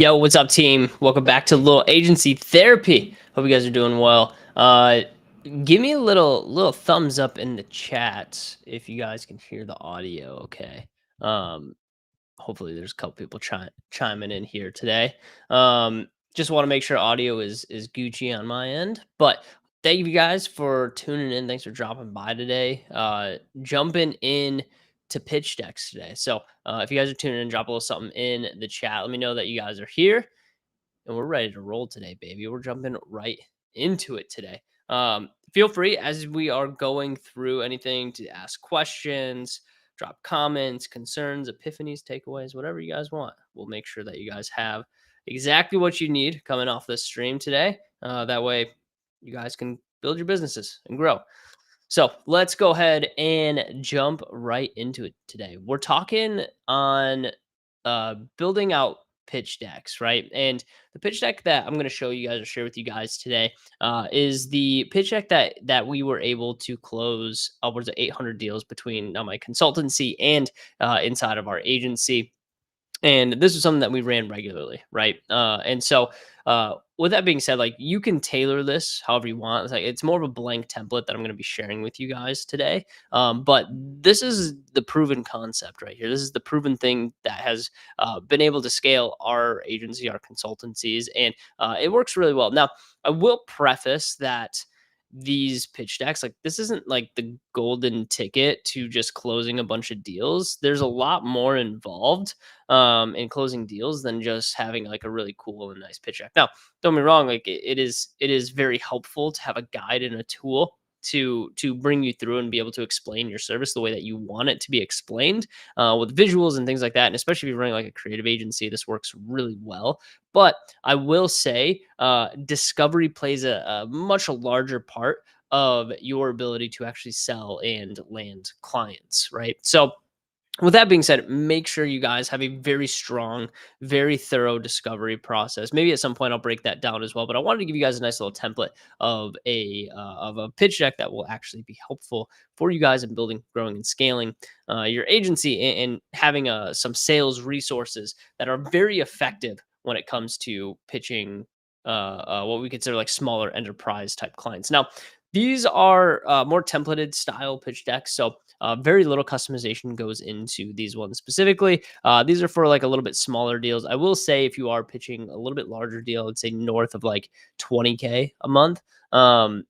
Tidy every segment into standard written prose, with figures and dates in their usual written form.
Yo, what's up, team? Welcome back to Little Agency Therapy. Hope you guys are doing well. Give me a little thumbs up in the chat if you guys can hear the audio. Okay. Um, Hopefully there's a couple people chiming in here today. Just want to make sure audio is Gucci on my end. But thank you guys for tuning in. Thanks for dropping by today. Jumping in to pitch decks today. So if you guys are tuning in, drop a little something in the chat. Let me know that you guys are here and we're ready to roll today, baby. We're jumping right into it today. Feel free as we are going through anything to ask questions, drop comments, concerns, epiphanies, takeaways, whatever you guys want. We'll make sure that you guys have exactly what you need coming off this stream today. That way, you guys can build your businesses and grow. So let's go ahead and jump right into it today. We're talking on building out pitch decks, right? And the pitch deck that I'm going to show you guys or share with you guys today is the pitch deck that we were able to close upwards of 800 deals between my consultancy and inside of our agency. And this is something that we ran regularly, right? With that being said, like you can tailor this however you want. It's more of a blank template that I'm going to be sharing with you guys today. But this is the proven concept right here. This is the proven thing that has been able to scale our agency, our consultancies, and it works really well. Now, I will preface that these pitch decks, like this isn't like the golden ticket to just closing a bunch of deals. There's a lot more involved in closing deals than just having like a really cool and nice pitch deck. Now, don't get me wrong, like it is very helpful to have a guide and a tool to bring you through and be able to explain your service the way that you want it to be explained with visuals and things like that. And especially if you're running like a creative agency, this works really well. But I will say discovery plays a much larger part of your ability to actually sell and land clients, right? So with that being said, make sure you guys have a very strong, very thorough discovery process. Maybe at some point I'll break that down as well. But I wanted to give you guys a nice little template of a pitch deck that will actually be helpful for you guys in building, growing, and scaling your agency and having some sales resources that are very effective when it comes to pitching what we consider like smaller enterprise type clients. Now, these are more templated style pitch decks. So very little customization goes into these ones specifically. These are for like a little bit smaller deals. I will say if you are pitching a little bit larger deal, I'd say north of like 20K a month.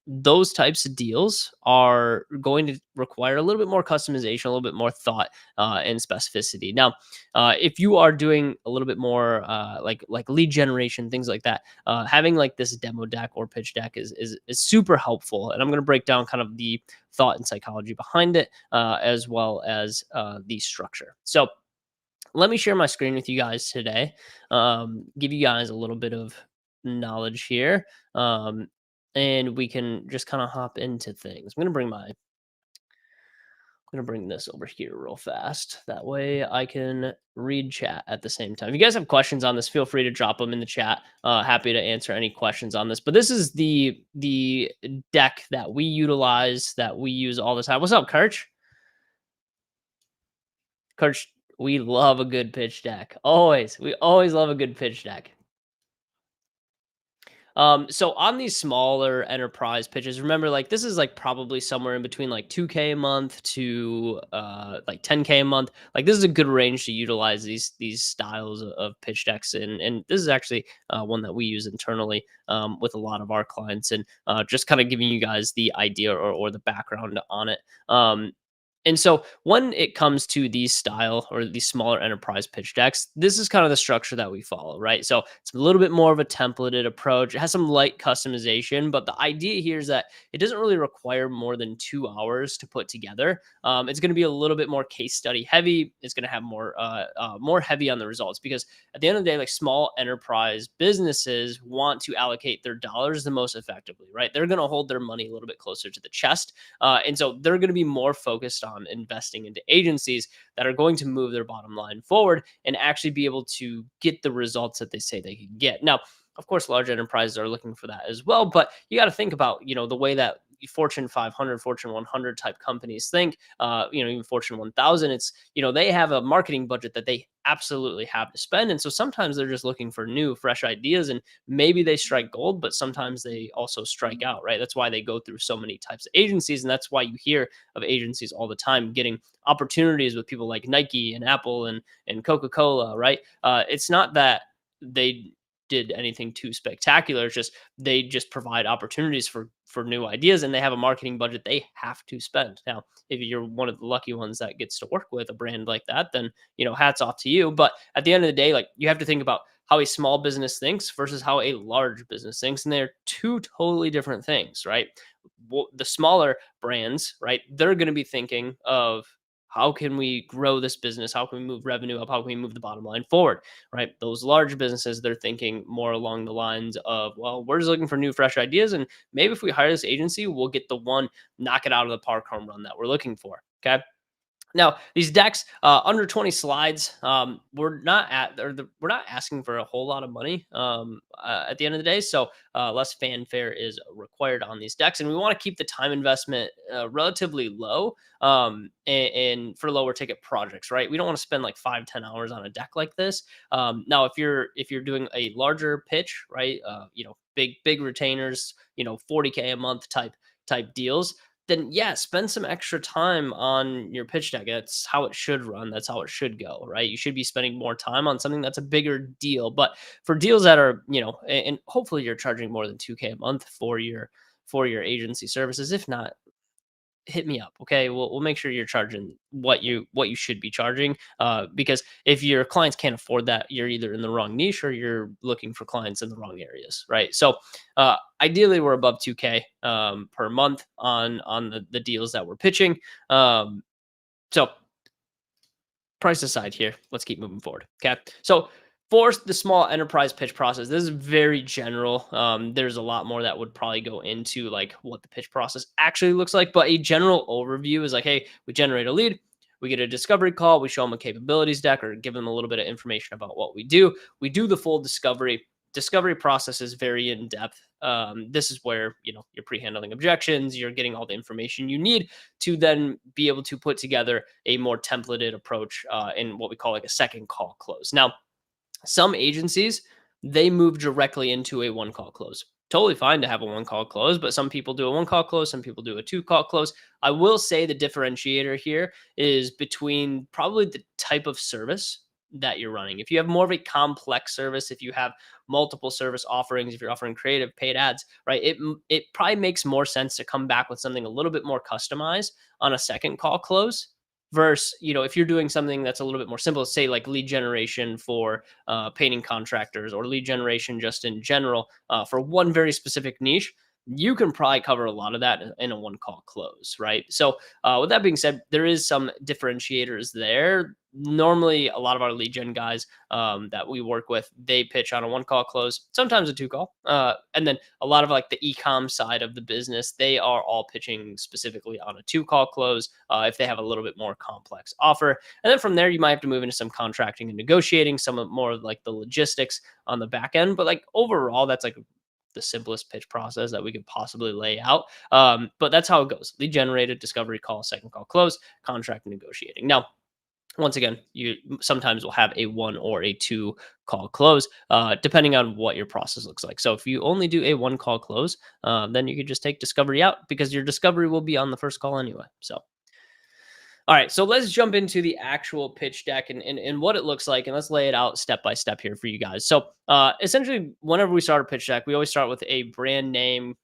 Those types of deals are going to require a little bit more customization, a little bit more thought and specificity. Now, if you are doing a little bit more like lead generation, things like that, having like this demo deck or pitch deck is super helpful. And I'm going to break down kind of the thought and psychology behind it, as well as the structure. So let me share my screen with you guys today. Give you guys a little bit of knowledge here. And we can just kind of hop into things. I'm gonna bring this over here real fast. That way I can read chat at the same time. If you guys have questions on this, feel free to drop them in the chat. Happy to answer any questions on this. But this is the deck that we utilize, that we use all the time. What's up, Kirch? Kirch, we love a good pitch deck. Always. We always love a good pitch deck. So on these smaller enterprise pitches, remember, like this is like probably somewhere in between like 2K a month to like 10K a month. Like this is a good range to utilize these styles of pitch decks, and this is actually one that we use internally with a lot of our clients, and just kind of giving you guys the idea or the background on it. And so when it comes to these style or these smaller enterprise pitch decks, this is kind of the structure that we follow, right? So it's a little bit more of a templated approach. It has some light customization, but the idea here is that it doesn't really require more than 2 hours to put together. It's going to be a little bit more case study heavy. It's going to have more heavy on the results, because at the end of the day, like small enterprise businesses want to allocate their dollars the most effectively, right? They're going to hold their money a little bit closer to the chest. And so they're going to be more focused on investing into agencies that are going to move their bottom line forward and actually be able to get the results that they say they can get. Now, of course, large enterprises are looking for that as well, but you got to think about, the way that Fortune 500, Fortune 100 type companies think, even Fortune 1000. It's, they have a marketing budget that they absolutely have to spend. And so sometimes they're just looking for new, fresh ideas, and maybe they strike gold, but sometimes they also strike out, right? That's why they go through so many types of agencies. And that's why you hear of agencies all the time getting opportunities with people like Nike and Apple and Coca-Cola, right? It's not that they did anything too spectacular. It's just they just provide opportunities for new ideas, and they have a marketing budget they have to spend. Now, if you're one of the lucky ones that gets to work with a brand like that, then hats off to you. But at the end of the day, like, you have to think about how a small business thinks versus how a large business thinks, and they're two totally different things, right? The smaller brands, right, they're going to be thinking of, how can we grow this business? How can we move revenue up? How can we move the bottom line forward? Right? Those large businesses, they're thinking more along the lines of, well, we're just looking for new, fresh ideas. And maybe if we hire this agency, we'll get the one knock it out of the park home run that we're looking for. Okay. Now, these decks, under 20 slides, we're not asking for a whole lot of money, at the end of the day. So less fanfare is required on these decks, and we want to keep the time investment relatively low, and for lower ticket projects, right? We don't want to spend like 5-10 hours on a deck like this. Now, if you're doing a larger pitch, right? Big retainers, 40K a month type deals, then yeah, spend some extra time on your pitch deck. That's how it should run. That's how it should go, right? You should be spending more time on something that's a bigger deal. But for deals that are, and hopefully you're charging more than 2K a month for your agency services. If not, hit me up. Okay, we'll make sure you're charging what you should be charging. Because if your clients can't afford that, you're either in the wrong niche or you're looking for clients in the wrong areas, right? So ideally we're above 2K per month on the deals that we're pitching. So price aside here, let's keep moving forward. Okay. So for the small enterprise pitch process, this is very general. There's a lot more that would probably go into like what the pitch process actually looks like, but a general overview is like, hey, we generate a lead, we get a discovery call, we show them a capabilities deck or give them a little bit of information about what we do. We do the full discovery. Discovery process is very in depth. This is where you're pre-handling objections, you're getting all the information you need to then be able to put together a more templated approach in what we call like a second call close. Now, some agencies, they move directly into a one call close. Totally fine to have a one call close, but some people do a one call close, some people do a two call close. I will say the differentiator here is between probably the type of service that you're running. If you have more of a complex service, if you have multiple service offerings, if you're offering creative paid ads, right, it probably makes more sense to come back with something a little bit more customized on a second call close versus, if you're doing something that's a little bit more simple, say like lead generation for painting contractors or lead generation just in general for one very specific niche. You can probably cover a lot of that in a one call close, right? So with that being said, there is some differentiators there. Normally a lot of our lead gen guys that we work with, they pitch on a one call close, sometimes a two call, and then a lot of like the e-com side of the business, they are all pitching specifically on a two call close if they have a little bit more complex offer. And then from there, you might have to move into some contracting and negotiating, some of more of like the logistics on the back end. But like overall, that's like the simplest pitch process that we could possibly lay out. But that's how it goes: lead generated, discovery call, second call close, contract negotiating. Now, once again, you sometimes will have a one or a two call close, depending on what your process looks like. So if you only do a one call close, then you could just take discovery out because your discovery will be on the first call anyway. So all right, so let's jump into the actual pitch deck and what it looks like, and let's lay it out step by step here for you guys. So essentially, whenever we start a pitch deck, we always start with a brand name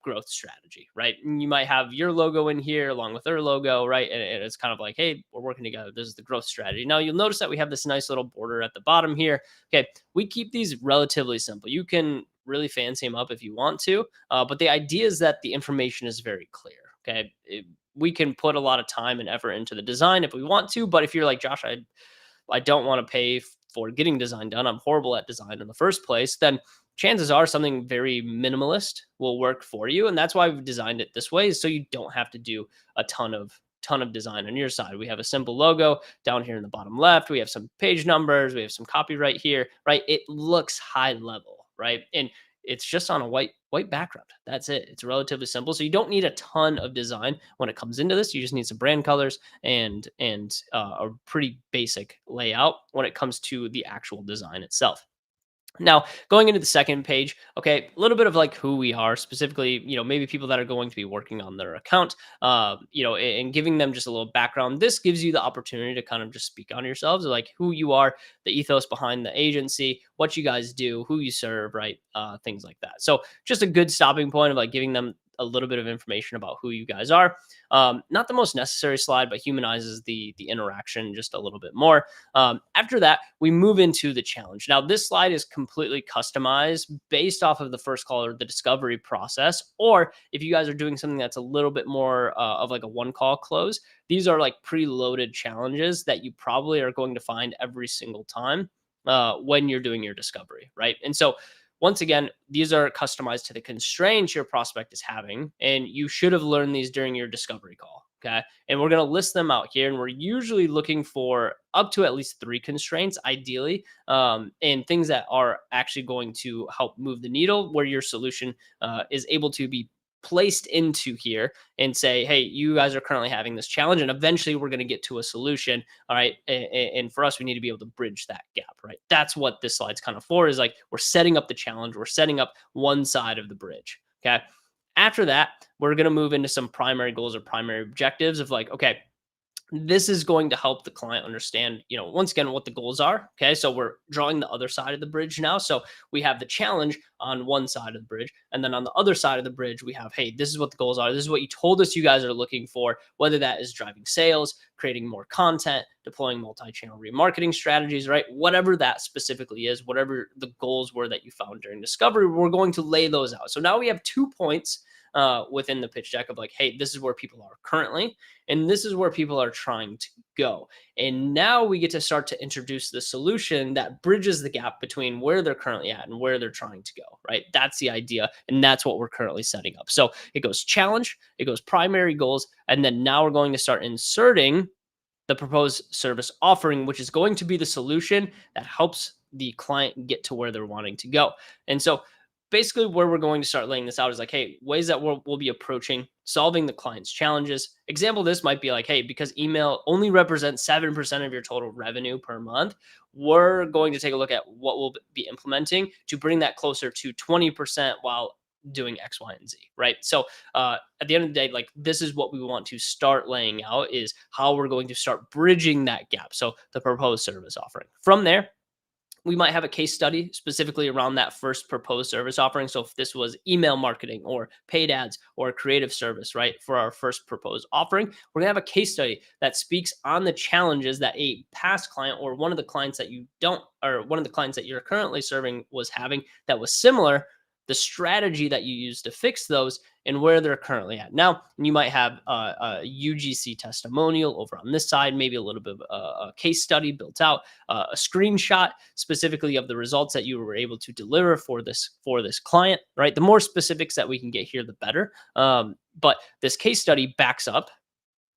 growth strategy, right? And you might have your logo in here along with their logo, right? And it's kind of like, hey, we're working together. This is the growth strategy. Now you'll notice that we have this nice little border at the bottom here. Okay, we keep these relatively simple. You can really fancy them up if you want to, but the idea is that the information is very clear. Okay, we can put a lot of time and effort into the design if we want to, but if you're like Josh, I don't want to pay for getting design done, I'm horrible at design in the first place, then chances are something very minimalist will work for you. And that's why we've designed it this way, so you don't have to do a ton of design on your side. We have a simple logo down here in the bottom left. We have some page numbers. We have some copyright here, right? It looks high level, right? And it's just on a white background. That's it. It's relatively simple. So you don't need a ton of design when it comes into this. You just need some brand colors and a pretty basic layout when it comes to the actual design itself. Now, going into the second page, okay, a little bit of like who we are, specifically, maybe people that are going to be working on their account, and giving them just a little background. This gives you the opportunity to kind of just speak on yourselves, like who you are, the ethos behind the agency, what you guys do, who you serve, right? Things like that. So, just a good stopping point of like giving them a little bit of information about who you guys are. Not the most necessary slide, but humanizes the interaction just a little bit more. After that, we move into the challenge. Now, this slide is completely customized based off of the first call or the discovery process. Or if you guys are doing something that's a little bit more of like a one call close, these are like preloaded challenges that you probably are going to find every single time when you're doing your discovery, right? And so, once again, these are customized to the constraints your prospect is having, and you should have learned these during your discovery call. Okay. And we're going to list them out here. And we're usually looking for up to at least three constraints, ideally, and things that are actually going to help move the needle where your solution is able to be placed into here and say, hey, you guys are currently having this challenge, and eventually we're going to get to a solution. All right. And for us, we need to be able to bridge that gap, right? That's what this slide's kind of for, is like we're setting up the challenge, we're setting up one side of the bridge. Okay. After that, we're going to move into some primary goals or primary objectives of like, okay, this is going to help the client understand, once again, what the goals are. Okay. So we're drawing the other side of the bridge now. So we have the challenge on one side of the bridge. And then on the other side of the bridge, we have, hey, this is what the goals are. This is what you told us you guys are looking for, whether that is driving sales, creating more content, deploying multi-channel remarketing strategies, right? Whatever that specifically is, whatever the goals were that you found during discovery, we're going to lay those out. So now we have 2 points within the pitch deck of like, hey, this is where people are currently, and this is where people are trying to go. And now we get to start to introduce the solution that bridges the gap between where they're currently at and where they're trying to go, right? That's the idea. And that's what we're currently setting up. So it goes challenge, it goes primary goals, and then now we're going to start inserting the proposed service offering, which is going to be the solution that helps the client get to where they're wanting to go. And so basically where we're going to start laying this out is like, hey, ways that we'll be approaching solving the client's challenges. Example, this might be like, hey, because email only represents 7% of your total revenue per month, we're going to take a look at what we'll be implementing to bring that closer to 20% while doing X, Y, and Z, right? So at the end of the day, like this is what we want to start laying out, is how we're going to start bridging that gap. So the proposed service offering. From there, we might have a case study specifically around that first proposed service offering. So if this was email marketing or paid ads or a creative service, right, for our first proposed offering, we're gonna have a case study that speaks on the challenges that a past client or one of the clients that you don't, or one of the clients that you're currently serving was having that was similar, the strategy that you use to fix those, and where they're currently at. Now, you might have a UGC testimonial over on this side, maybe a little bit of a case study built out, a screenshot specifically of the results that you were able to deliver for this client, right? The more specifics that we can get here, the better. But this case study backs up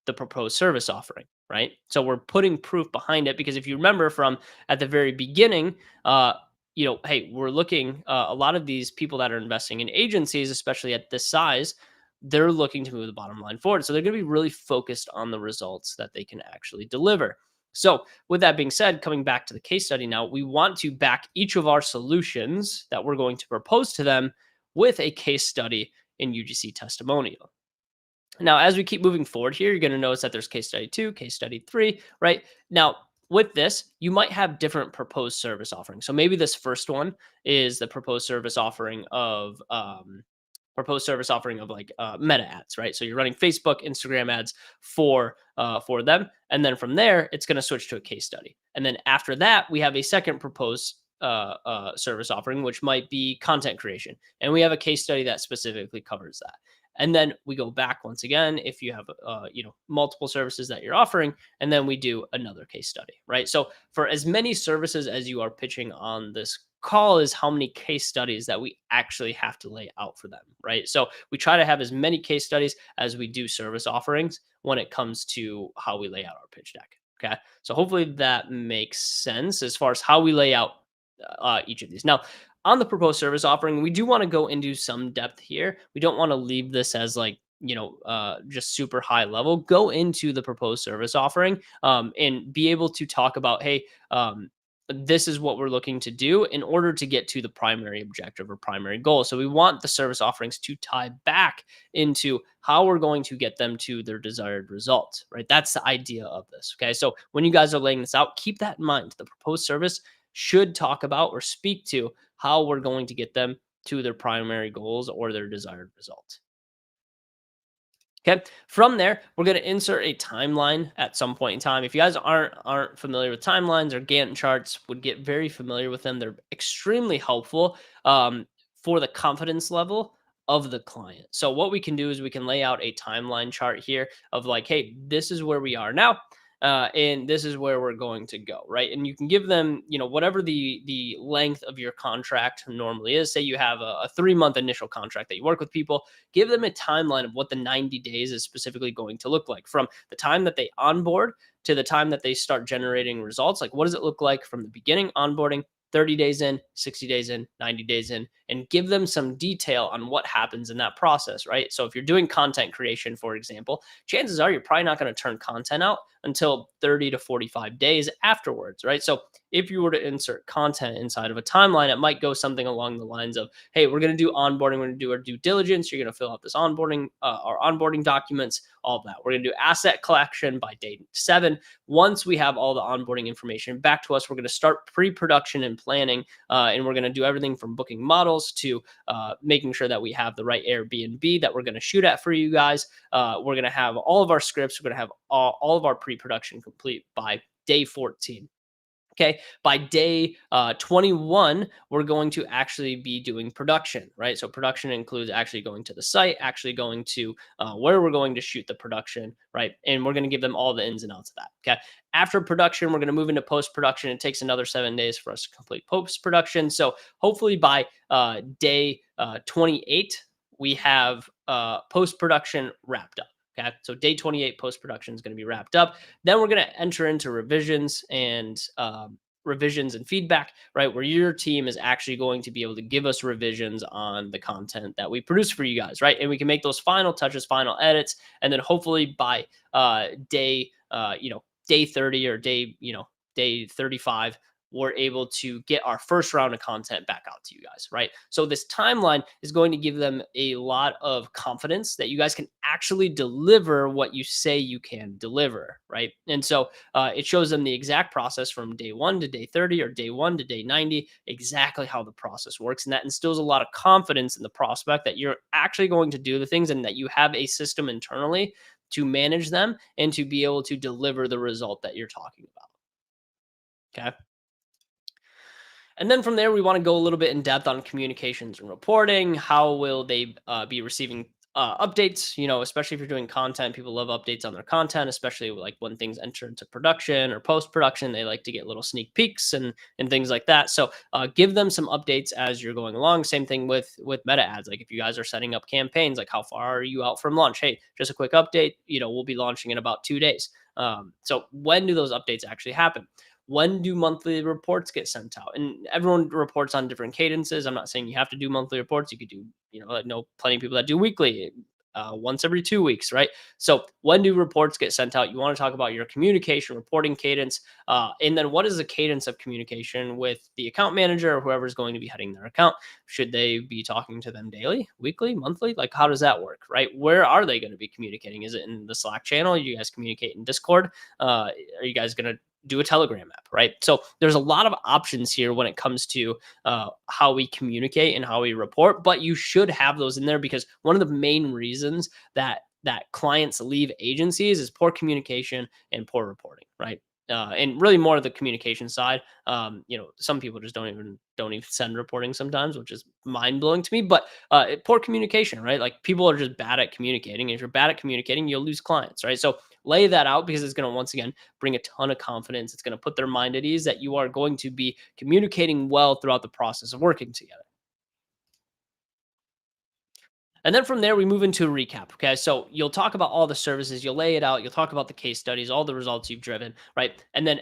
the proposed service offering, right? So we're putting proof behind it, because if you remember from at the very beginning, hey, we're looking, a lot of these people that are investing in agencies, especially at this size, they're looking to move the bottom line forward. So they're going to be really focused on the results that they can actually deliver. So with that being said, coming back to the case study now, we want to back each of our solutions that we're going to propose to them with a case study in UGC testimonial. Now, as we keep moving forward here, you're going to notice that there's case study 2, case study 3, right? Now, with this, you might have different proposed service offerings. So maybe this first one is the proposed service offering of like meta ads, right? So you're running Facebook, Instagram ads for them, and then from there, it's going to switch to a case study. And then after that, we have a second proposed service offering, which might be content creation, and we have a case study that specifically covers that. And then we go back once again if you have multiple services that you're offering, and then we do another case study, right? So for as many services as you are pitching on this call is how many case studies that we actually have to lay out for them, right? So we try to have as many case studies as we do service offerings when it comes to how we lay out our pitch deck. Okay, so hopefully that makes sense as far as how we lay out each of these. Now, on the proposed service offering, we do want to go into some depth here. We don't want to leave this as like, just super high level. Go into the proposed service offering, and be able to talk about, hey, this is what we're looking to do in order to get to the primary objective or primary goal. So we want the service offerings to tie back into how we're going to get them to their desired results, right? That's the idea of this. Okay. So when you guys are laying this out, keep that in mind. The proposed service should talk about or speak to how we're going to get them to their primary goals or their desired result. Okay. From there, we're going to insert a timeline at some point in time. If you guys aren't familiar with timelines or Gantt charts, would get very familiar with them. They're extremely helpful for the confidence level of the client. So what we can do is we can lay out a timeline chart here of like, hey, this is where we are now. And this is where we're going to go, right? And you can give them, whatever the length of your contract normally is. Say you have a 3 month initial contract that you work with people, give them a timeline of what the 90 days is specifically going to look like from the time that they onboard to the time that they start generating results. Like, what does it look like from the beginning, onboarding, 30 days in, 60 days in, 90 days in, and give them some detail on what happens in that process, right? So if you're doing content creation, for example, chances are you're probably not going to turn content out until 30 to 45 days afterwards, right? So if you were to insert content inside of a timeline, it might go something along the lines of, hey, we're going to do onboarding, we're going to do our due diligence, you're going to fill out this onboarding, our onboarding documents, all of that. We're going to do asset collection by day 7. Once we have all the onboarding information back to us, we're going to start pre-production and planning, and we're going to do everything from booking models to making sure that we have the right Airbnb that we're going to shoot at for you guys. We're going to have all of our scripts. We're going to have all of our pre-production complete by day 14. Okay. By day 21, we're going to actually be doing production, right? So production includes actually going to the site, actually going to where we're going to shoot the production, right? And we're going to give them all the ins and outs of that. Okay. After production, we're going to move into post production. It takes another 7 days for us to complete post production. So hopefully by day 28, we have post production wrapped up. Okay. So day 28 post production is going to be wrapped up. Then we're going to enter into revisions and feedback, right? Where your team is actually going to be able to give us revisions on the content that we produce for you guys, right? And we can make those final touches, final edits, and then hopefully by day 30 or day 35, we're able to get our first round of content back out to you guys, right? So this timeline is going to give them a lot of confidence that you guys can actually deliver what you say you can deliver, right? And so it shows them the exact process from day 1 to day 30 or day 1 to day 90, exactly how the process works. And that instills a lot of confidence in the prospect that you're actually going to do the things and that you have a system internally to manage them and to be able to deliver the result that you're talking about. Okay. And then from there, we want to go a little bit in depth on communications and reporting. How will they be receiving updates? Especially if you're doing content, people love updates on their content, especially like when things enter into production or post production. They like to get little sneak peeks and things like that. So give them some updates as you're going along. Same thing with meta ads. Like if you guys are setting up campaigns, like how far are you out from launch? Hey, just a quick update. We'll be launching in about 2 days. So when do those updates actually happen? When do monthly reports get sent out? And everyone reports on different cadences. I'm not saying you have to do monthly reports. You could do, I know plenty of people that do weekly, once every 2 weeks, right? So when do reports get sent out? You want to talk about your communication reporting cadence. And then what is the cadence of communication with the account manager or whoever's going to be heading their account? Should they be talking to them daily, weekly, monthly? Like, how does that work, right? Where are they going to be communicating? Is it in the Slack channel? You guys communicate in Discord? Are you guys going to do a Telegram app, right? So there's a lot of options here when it comes to how we communicate and how we report, but you should have those in there because one of the main reasons that clients leave agencies is poor communication and poor reporting, right? And really more of the communication side. Some people just don't even send reporting sometimes, which is mind blowing to me. But poor communication, right? Like people are just bad at communicating. And if you're bad at communicating, you'll lose clients, right? So lay that out because it's going to once again bring a ton of confidence. It's going to put their mind at ease that you are going to be communicating well throughout the process of working together. And then from there, we move into a recap. Okay. So you'll talk about all the services, you'll lay it out, you'll talk about the case studies, all the results you've driven, right? And then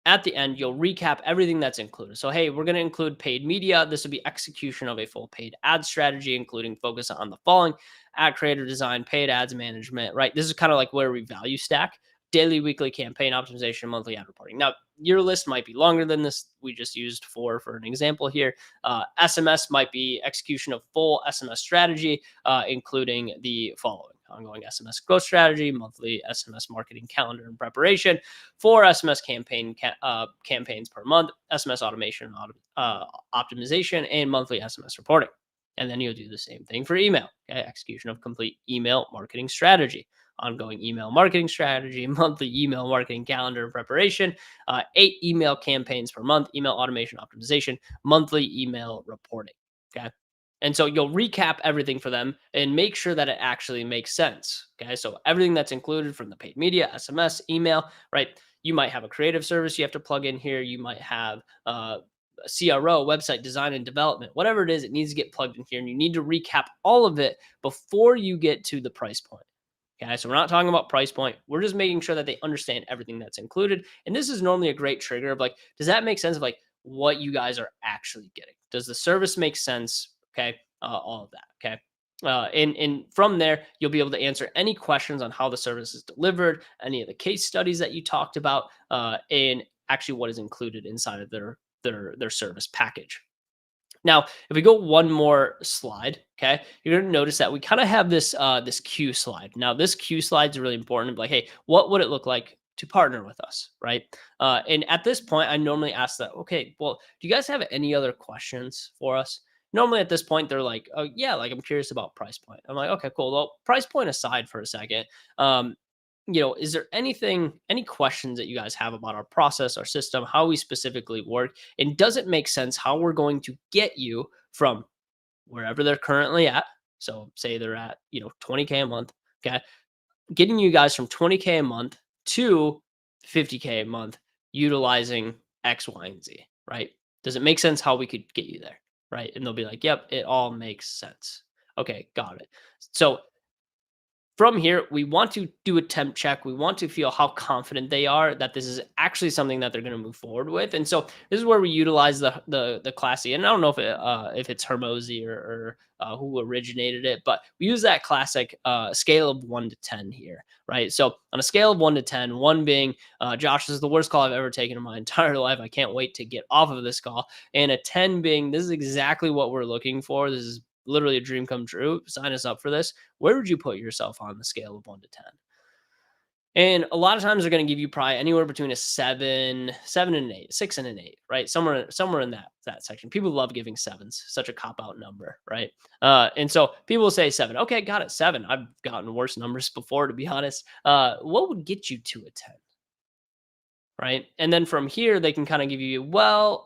At the end, you'll recap everything that's included. So, hey, we're going to include paid media. This will be execution of a full paid ad strategy, including focus on the following: ad creator design, paid ads management, right? This is kind of like where we value stack: daily, weekly campaign optimization, monthly ad reporting. Now, your list might be longer than this. We just used four for an example here. SMS might be execution of full SMS strategy, including the following: ongoing SMS growth strategy, monthly SMS marketing calendar and preparation, four SMS campaigns per month, SMS automation, optimization, and monthly SMS reporting. And then you'll do the same thing for email. Okay, execution of complete email marketing strategy, ongoing email marketing strategy, monthly email marketing calendar and preparation, eight email campaigns per month, email automation optimization, monthly email reporting. Okay. And so you'll recap everything for them and make sure that it actually makes sense. Okay. So everything that's included from the paid media, SMS, email, right? You might have a creative service you have to plug in here. You might have a CRO, website design and development, whatever it is, it needs to get plugged in here. And you need to recap all of it before you get to the price point. Okay, so we're not talking about price point. We're just making sure that they understand everything that's included. And this is normally a great trigger of like, does that make sense of like what you guys are actually getting? Does the service make sense? Okay, all of that. Okay. And from there, you'll be able to answer any questions on how the service is delivered, any of the case studies that you talked about, and actually what is included inside of their service package. Now, if we go one more slide, okay, you're gonna notice that we kind of have this Q slide. Now, this Q slide is really important. Like, hey, what would it look like to partner with us, right? And at this point, I normally ask that. Okay, well, do you guys have any other questions for us? Normally, at this point, they're like, oh yeah, like I'm curious about price point. I'm like, okay, cool. Well, price point aside for a second, is there any questions that you guys have about our process, our system, how we specifically work? And does it make sense how we're going to get you from wherever they're currently at? So say they're at, 20K a month. Okay. Getting you guys from 20K a month to 50K a month utilizing X, Y, and Z, right? Does it make sense how we could get you there? Right. And they'll be like, yep, it all makes sense. Okay, got it. So from here, we want to do a temp check. We want to feel how confident they are that this is actually something that they're going to move forward with. And so this is where we utilize the classy. And I don't know if it's Hermosi or who originated it, but we use that classic scale of 1 to 10 here, right? So on a scale of 1 to 10, one being Josh, this is the worst call I've ever taken in my entire life. I can't wait to get off of this call. And a 10 being this is exactly what we're looking for. This is literally a dream come true. Sign us up for this. Where would you put yourself on the scale of 1 to 10? And a lot of times they're going to give you probably anywhere between a seven and an eight, six and an eight, right? Somewhere in that section. People love giving sevens, such a cop out number, right? And so people will say seven. Okay, got it, seven. I've gotten worse numbers before, to be honest. What would get you to a 10, right? And then from here, they can kind of give you, well,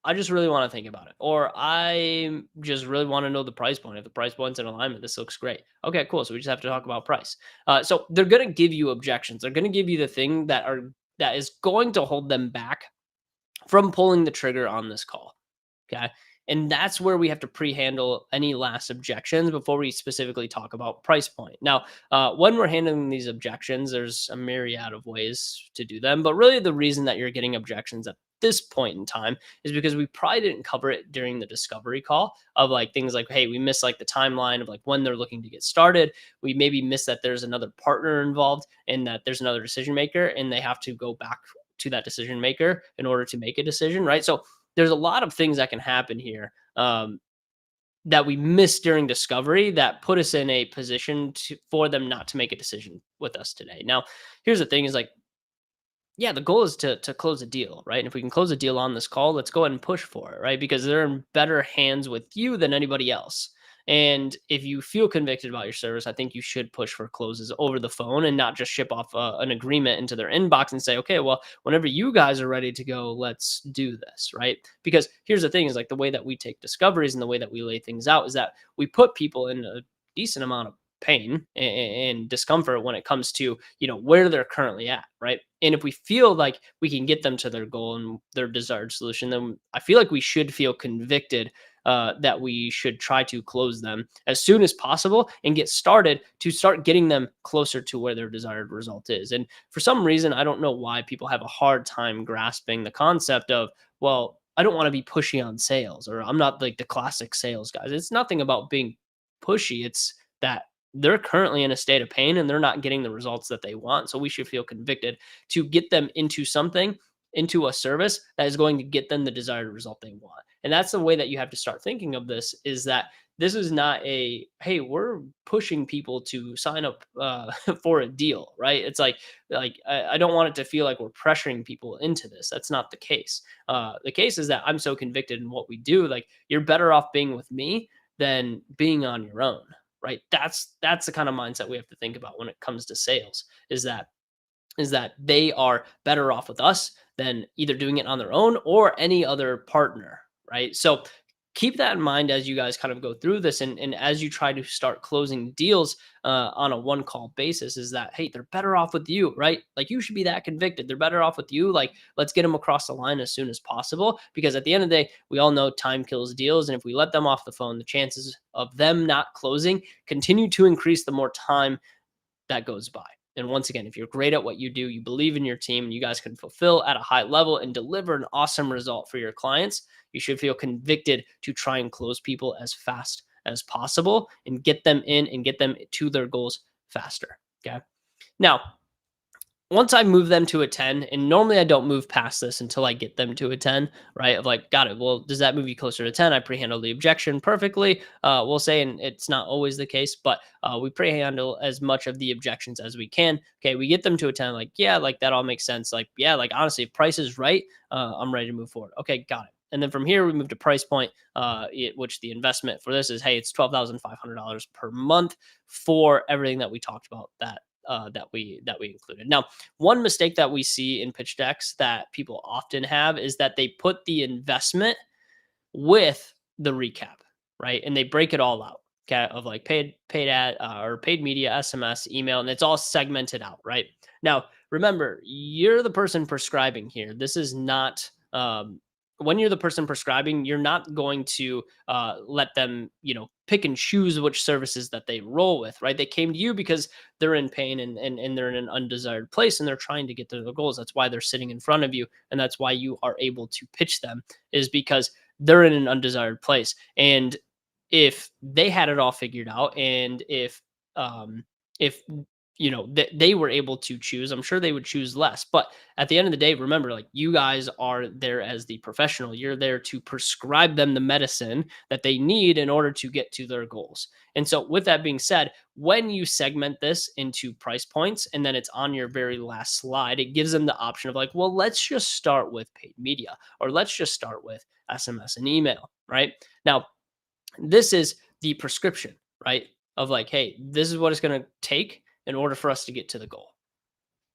I just really want to think about it. Or I just really want to know the price point. If the price point's in alignment, this looks great. Okay, cool. So we just have to talk about price. So they're going to give you objections. They're going to give you the thing that is going to hold them back from pulling the trigger on this call. Okay. And that's where we have to pre-handle any last objections before we specifically talk about price point. Now, when we're handling these objections, there's a myriad of ways to do them. But really, the reason that you're getting objections at this point in time is because we probably didn't cover it during the discovery call of like things like, hey, we missed like the timeline of like when they're looking to get started. We maybe missed that there's another partner involved and that there's another decision maker and they have to go back to that decision maker in order to make a decision, right? So there's a lot of things that can happen here that we missed during discovery that put us in a position for them not to make a decision with us today. Now, here's the thing: is like, yeah, the goal is to close a deal, right? And if we can close a deal on this call, let's go ahead and push for it, right? Because they're in better hands with you than anybody else. And if you feel convicted about your service, I think you should push for closes over the phone and not just ship off an agreement into their inbox and say, okay, well, whenever you guys are ready to go, let's do this, right? Because here's the thing: is like the way that we take discoveries and the way that we lay things out is that we put people in a decent amount of pain and discomfort when it comes to where they're currently at, right? And if we feel like we can get them to their goal and their desired solution, then I feel like we should feel convicted that we should try to close them as soon as possible and get started to start getting them closer to where their desired result is. And for some reason, I don't know why people have a hard time grasping the concept of, well, I don't want to be pushy on sales, or I'm not like the classic sales guys. It's nothing about being pushy. It's that they're currently in a state of pain and they're not getting the results that they want. So we should feel convicted to get them into something, into a service that is going to get them the desired result they want. And that's the way that you have to start thinking of this, is that this is not a, hey, we're pushing people to sign up for a deal, right? It's like I don't want it to feel like we're pressuring people into this. That's not the case. The case is that I'm so convicted in what we do. Like, you're better off being with me than being on your own, right? That's the kind of mindset we have to think about when it comes to sales. Is that they are better off with us than either doing it on their own or any other partner, right? So keep that in mind as you guys kind of go through this, and as you try to start closing deals on a one call basis, is that, hey, they're better off with you, right? Like, you should be that convicted. They're better off with you. Like, let's get them across the line as soon as possible, because at the end of the day, we all know time kills deals. And if we let them off the phone, the chances of them not closing continue to increase the more time that goes by. And once again, if you're great at what you do, you believe in your team, and you guys can fulfill at a high level and deliver an awesome result for your clients, you should feel convicted to try and close people as fast as possible and get them in and get them to their goals faster. Okay. Now, once I move them to a 10, and normally I don't move past this until I get them to a 10, right? Of like, got it. Well, does that move you closer to 10? I pre-handle the objection perfectly. We'll say, and it's not always the case, but we pre-handle as much of the objections as we can. Okay, we get them to a 10, like, yeah, like that all makes sense. Like, yeah, like honestly, if price is right, I'm ready to move forward. Okay, got it. And then from here, we move to price point, which the investment for this is, hey, it's $12,500 per month for everything that we talked about, that we included. Now, one mistake that we see in pitch decks that people often have is that they put the investment with the recap, right? And they break it all out, okay, of like paid ad or paid media, SMS, email, and it's all segmented out, right? Now, remember, you're the person prescribing here. This is not when you're the person prescribing, you're not going to let them, pick and choose which services that they roll with, right? They came to you because they're in pain, and they're in an undesired place, and they're trying to get to their goals. That's why they're sitting in front of you, and that's why you are able to pitch them, is because they're in an undesired place. And if they had it all figured out, and if they were able to choose, I'm sure they would choose less. But at the end of the day, remember, like, you guys are there as the professional. You're there to prescribe them the medicine that they need in order to get to their goals. And so, with that being said, when you segment this into price points and then it's on your very last slide, it gives them the option of like, well, let's just start with paid media, or let's just start with SMS and email, right? Now, this is the prescription, right? Of like, hey, this is what it's going to take in order for us to get to the goal.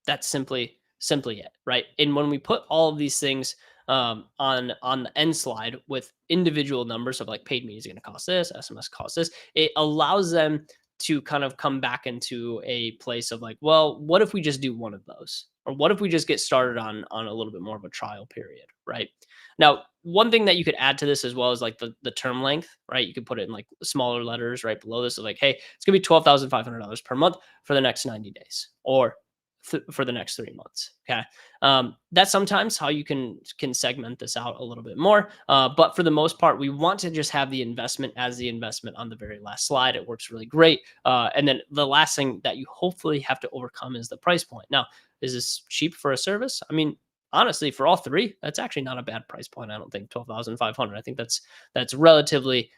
That's simply it, right? And when we put all of these things on the end slide with individual numbers of like, paid media is going to cost this, SMS costs this, it allows them to kind of come back into a place of like, well, what if we just do one of those, or what if we just get started on a little bit more of a trial period, right? Now, one thing that you could add to this as well is like the term length, right? You could put it in like smaller letters right below this, of like, hey, it's gonna be $12,500 per month for the next 90 days, or for the next 3 months. Okay. That's sometimes how you can segment this out a little bit more. But for the most part, we want to just have the investment as the investment on the very last slide. It works really great. And then the last thing that you hopefully have to overcome is the price point. Now, is this cheap for a service? I mean, honestly, for all three, that's actually not a bad price point. I don't think 12,500. I think that's relatively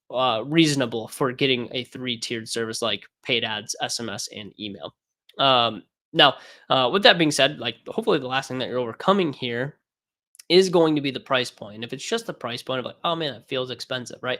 reasonable for getting a three-tiered service like paid ads, SMS, and email. Now, with that being said, like, hopefully the last thing that you're overcoming here is going to be the price point. If it's just the price point of like, oh man, it feels expensive, right?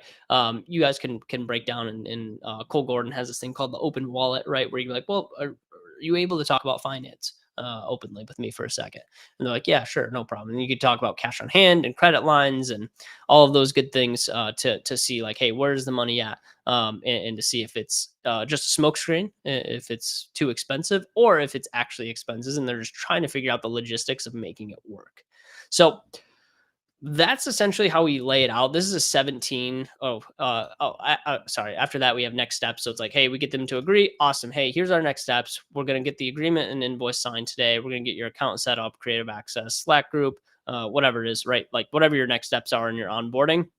You guys can break down, and Cole Gordon has this thing called the open wallet, right? Where you're like, well, are you able to talk about finance openly with me for a second? And they're like, yeah, sure, no problem. And you could talk about cash on hand and credit lines and all of those good things to see like, hey, where's the money at? And to see if it's just a smokescreen, if it's too expensive, or if it's actually expenses, and they're just trying to figure out the logistics of making it work. So That's essentially how we lay it out. This is a 17. Sorry. After that, we have next steps. So it's like, hey, we get them to agree. Awesome. Hey, here's our next steps. We're going to get the agreement and invoice signed today. We're going to get your account set up, creative access, Slack group, whatever it is, right? Like whatever your next steps are in your onboarding,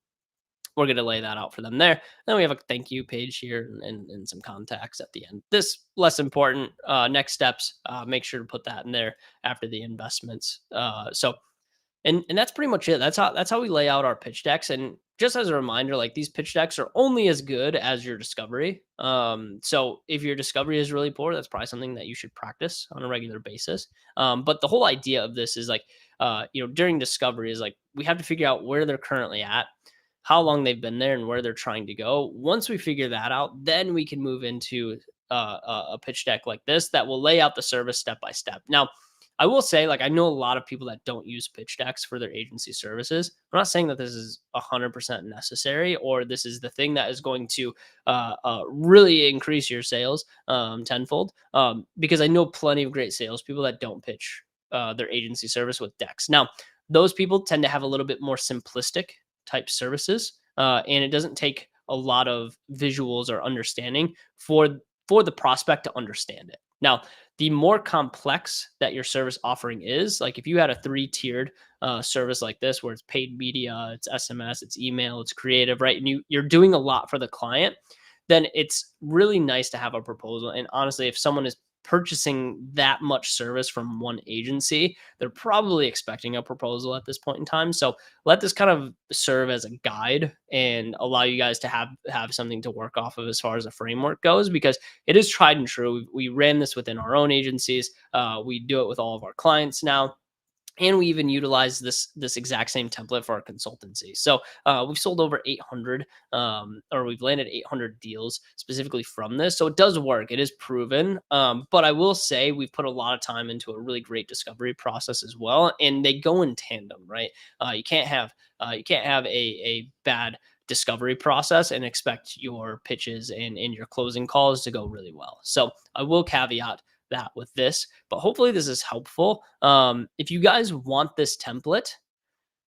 we're going to lay that out for them there. Then we have a thank you page here and some contacts at the end. This less important. Next steps, make sure to put that in there after the investments. And that's pretty much it. That's how we lay out our pitch decks. And just as a reminder, like these pitch decks are only as good as your discovery. So if your discovery is really poor, that's probably something that you should practice on a regular basis. But the whole idea of this is like, during discovery is like we have to figure out where they're currently at, how long they've been there, and where they're trying to go. Once we figure that out, then we can move into a pitch deck like this that will lay out the service step by step. Now, I will say, like, I know a lot of people that don't use pitch decks for their agency services. I'm not saying that this is 100% necessary or this is the thing that is going to really increase your sales tenfold. Because I know plenty of great salespeople that don't pitch their agency service with decks. Now, those people tend to have a little bit more simplistic type services, and it doesn't take a lot of visuals or understanding for the prospect to understand it. Now, the more complex that your service offering is, like if you had a three-tiered service like this, where it's paid media, it's SMS, it's email, it's creative, right? And you're doing a lot for the client, then it's really nice to have a proposal. And honestly, if someone is purchasing that much service from one agency, they're probably expecting a proposal at this point in time. So let this kind of serve as a guide and allow you guys to have something to work off of as far as a framework goes, because it is tried and true. We ran this within our own agencies. We do it with all of our clients now, and we even utilize this exact same template for our consultancy. So we've sold over 800, or we've landed 800 deals specifically from this. So it does work. It is proven. But I will say we've put a lot of time into a really great discovery process as well, and they go in tandem, right? You can't have a bad discovery process and expect your pitches and your closing calls to go really well. So I will caveat that with this, but hopefully this is helpful. If you guys want this template,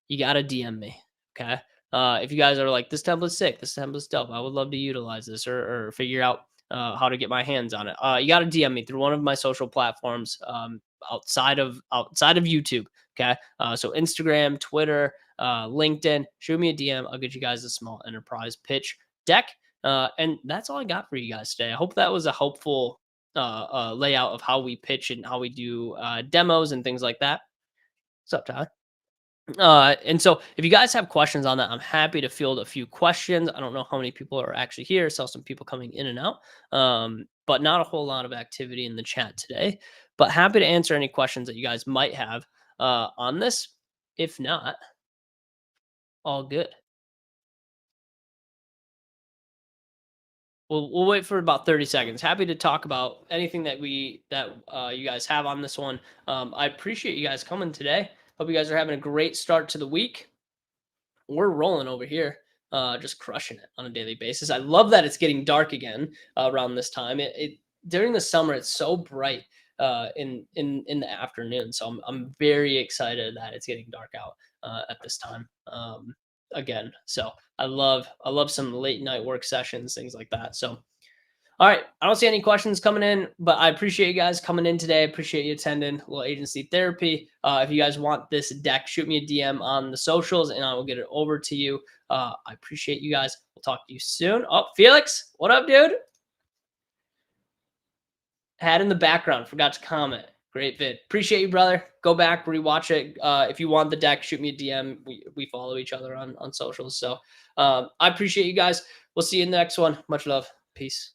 you got to DM me. Okay. If you guys are like, this template's sick, this template's dope, I would love to utilize this or figure out how to get my hands on it. You got to DM me through one of my social platforms, outside of YouTube. Okay. So Instagram, Twitter, LinkedIn, shoot me a DM. I'll get you guys a small enterprise pitch deck. And that's all I got for you guys today. I hope that was a helpful layout of how we pitch and how we do demos and things like that. What's up, Tyler? And so if you guys have questions on that, I'm happy to field a few questions. I don't know how many people are actually here. Saw some people coming in and out, but not a whole lot of activity in the chat today. But happy to answer any questions that you guys might have on this. If not, all good. We'll wait for about 30 seconds. Happy to talk about anything that you guys have on this one. I appreciate you guys coming today. Hope you guys are having a great start to the week. We're rolling over here, just crushing it on a daily basis. I love that it's getting dark again around this time. It during the summer it's so bright in the afternoon. So I'm very excited that it's getting dark out at this time again. So I love some late night work sessions, things like that. So all right. I don't see any questions coming in, but I appreciate you guys coming in today. I appreciate you attending a little agency therapy. If you guys want this deck, shoot me a DM on the socials and I will get it over to you. I appreciate you guys. We'll talk to you soon. Oh, Felix, what up, dude? Had in the background, forgot to comment. Great vid. Appreciate you, brother. Go back, rewatch it. If you want the deck, shoot me a DM. We follow each other on socials. So I appreciate you guys. We'll see you in the next one. Much love. Peace.